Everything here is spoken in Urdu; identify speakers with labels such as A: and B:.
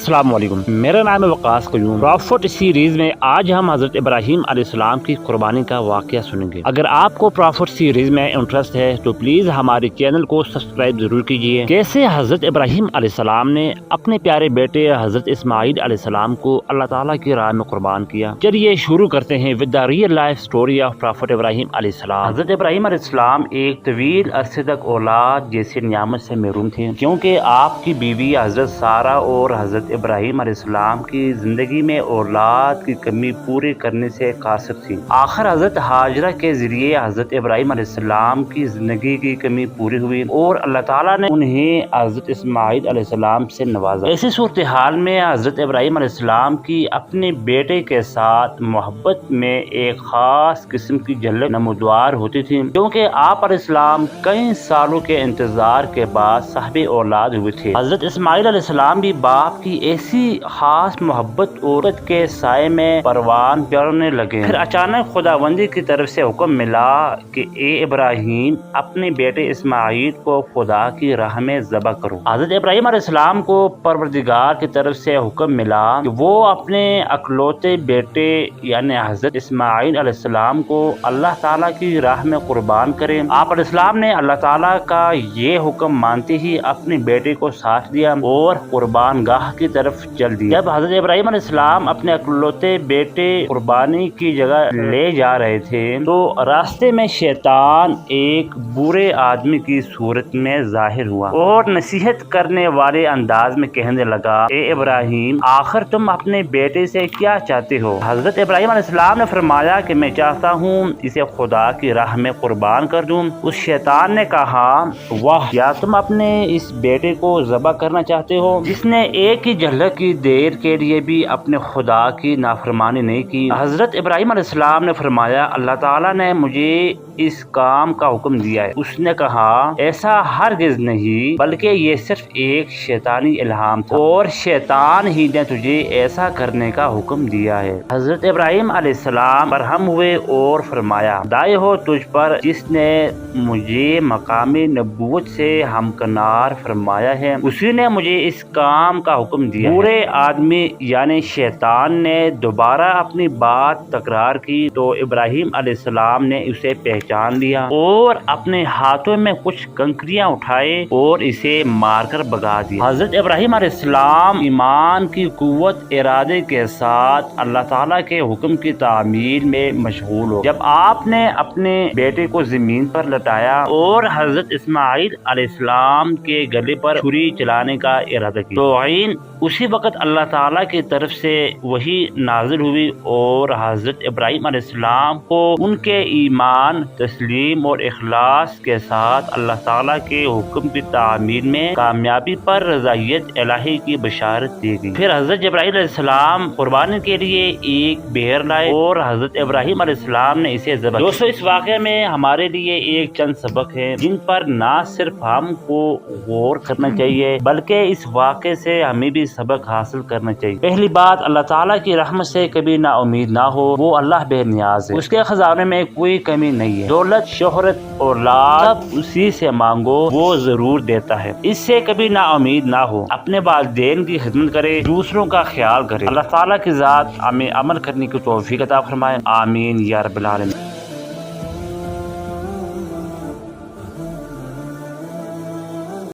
A: السلام علیکم، میرا نام ہے وقاص قیوم۔ پرافٹ سیریز میں آج ہم حضرت ابراہیم علیہ السلام کی قربانی کا واقعہ سنیں گے۔ اگر آپ کو پرافٹ سیریز میں انٹرسٹ ہے تو پلیز ہمارے چینل کو سبسکرائب ضرور کیجیے۔ کیسے حضرت ابراہیم علیہ السلام نے اپنے پیارے بیٹے حضرت اسماعیل علیہ السلام کو اللہ تعالیٰ کی راہ میں قربان کیا۔ چلیے شروع کرتے ہیں with the real life story of prophet Ibrahim علیہ السلام۔ حضرت ابراہیم علیہ السلام ایک طویل عرصے تک اولاد جیسی نعمت سے محروم تھے، کیونکہ آپ کی بیوی حضرت سارہ اور حضرت ابراہیم علیہ السلام کی زندگی میں اولاد کی کمی پوری کرنے سے قاصر تھی۔ آخر حضرت ہاجرہ کے ذریعے حضرت ابراہیم علیہ السلام کی زندگی کی کمی پوری ہوئی اور اللہ تعالیٰ نے انہیں حضرت اسماعیل علیہ السلام سے نوازا۔ ایسی صورتحال میں حضرت ابراہیم علیہ السلام کی اپنے بیٹے کے ساتھ محبت میں ایک خاص قسم کی جھلک نمودار ہوتی تھی، کیونکہ آپ علیہ السلام کئی سالوں کے انتظار کے بعد صاحب اولاد ہوئے تھے۔ حضرت اسماعیل علیہ السلام بھی باپ کی ایسی خاص محبت اور کے سائے میں پروان چڑھنے لگے۔ پھر اچانک خداوندی کی طرف سے حکم ملا کہ اے ابراہیم، اپنے بیٹے اسماعیل کو خدا کی راہ میں ذبح کرو۔ حضرت ابراہیم علیہ السلام کو پروردگار کی طرف سے حکم ملا کہ وہ اپنے اکلوتے بیٹے یعنی حضرت اسماعیل علیہ السلام کو اللہ تعالیٰ کی راہ میں قربان کریں۔ آپ علیہ السلام نے اللہ تعالیٰ کا یہ حکم مانتے ہی اپنے بیٹے کو ساتھ دیا اور قربان گاہ کی طرف چل دیے۔ جب حضرت ابراہیم علیہ السلام اپنے اکلوتے بیٹے قربانی کی جگہ لے جا رہے تھے تو راستے میں شیطان ایک برے آدمی کی صورت میں ظاہر ہوا اور نصیحت کرنے والے انداز میں کہنے لگا، اے ابراہیم، آخر تم اپنے بیٹے سے کیا چاہتے ہو؟ حضرت ابراہیم علیہ السلام نے فرمایا کہ میں چاہتا ہوں اسے خدا کی راہ میں قربان کر دوں۔ اس شیطان نے کہا، واہ، کیا تم اپنے اس بیٹے کو ذبح کرنا چاہتے ہو جس نے ایک ہی جھلک کی دیر کے لیے بھی اپنے خدا کی نافرمانی نہیں کی؟ حضرت ابراہیم علیہ السلام نے فرمایا، اللہ تعالیٰ نے مجھے اس کام کا حکم دیا ہے۔ اس نے کہا، ایسا ہرگز نہیں، بلکہ یہ صرف ایک شیطانی الہام تھا اور شیطان ہی نے تجھے ایسا کرنے کا حکم دیا ہے۔ حضرت ابراہیم علیہ السلام برہم ہوئے اور فرمایا، دائے ہو تجھ پر جس نے مجھے مقام نبوت سے ہمکنار فرمایا ہے، اسی نے مجھے اس کام کا حکم دیا ہے۔ برے آدمی یعنی شیطان نے دوبارہ اپنی بات تکرار کی تو ابراہیم علیہ السلام نے اسے پہچان لیا اور اپنے ہاتھوں میں کچھ کنکریاں اٹھائے اور اسے مار کر بھگا دیا۔ حضرت ابراہیم علیہ السلام ایمان کی قوت ارادے کے ساتھ اللہ تعالیٰ کے حکم کی تعمیل میں مشغول ہو۔ جب آپ نے اپنے بیٹے کو زمین پر لٹایا اور حضرت اسماعیل علیہ السلام کے گلے پر چھری چلانے کا ارادہ کیا تو اسی وقت اللہ تعالیٰ کی طرف سے وحی نازل ہوئی اور حضرت ابراہیم علیہ السلام کو ان کے ایمان، تسلیم اور اخلاص کے ساتھ اللہ تعالیٰ کے حکم کی تعمیل میں کامیابی پر رضائیت الہی کی بشارت دی گئی۔ پھر حضرت ابراہیم علیہ السلام قربانی کے لیے ایک بھیڑ لائے اور حضرت ابراہیم علیہ السلام نے اسے ذبح کیا۔ دوستو، اس واقعے میں ہمارے لیے ایک چند سبق ہیں جن پر نہ صرف ہم کو غور کرنا چاہیے بلکہ اس واقعے سے ہمیں بھی سبق حاصل کرنا چاہیے۔ پہلی بات، اللہ تعالیٰ کی رحمت سے کبھی نا امید نہ ہو، وہ اللہ بے نیاز ہے، اس کے خزانے میں کوئی کمی نہیں ہے۔ دولت، شہرت، اولاد سب اسی سے مانگو، وہ ضرور دیتا ہے۔ اس سے کبھی نا امید نہ ہو، اپنے والدین کی خدمت کرے، دوسروں کا خیال کرے۔ اللہ تعالیٰ کی ذات ہمیں عمل کرنے کی توفیق عطا فرمائے، آمین یا رب العالمین۔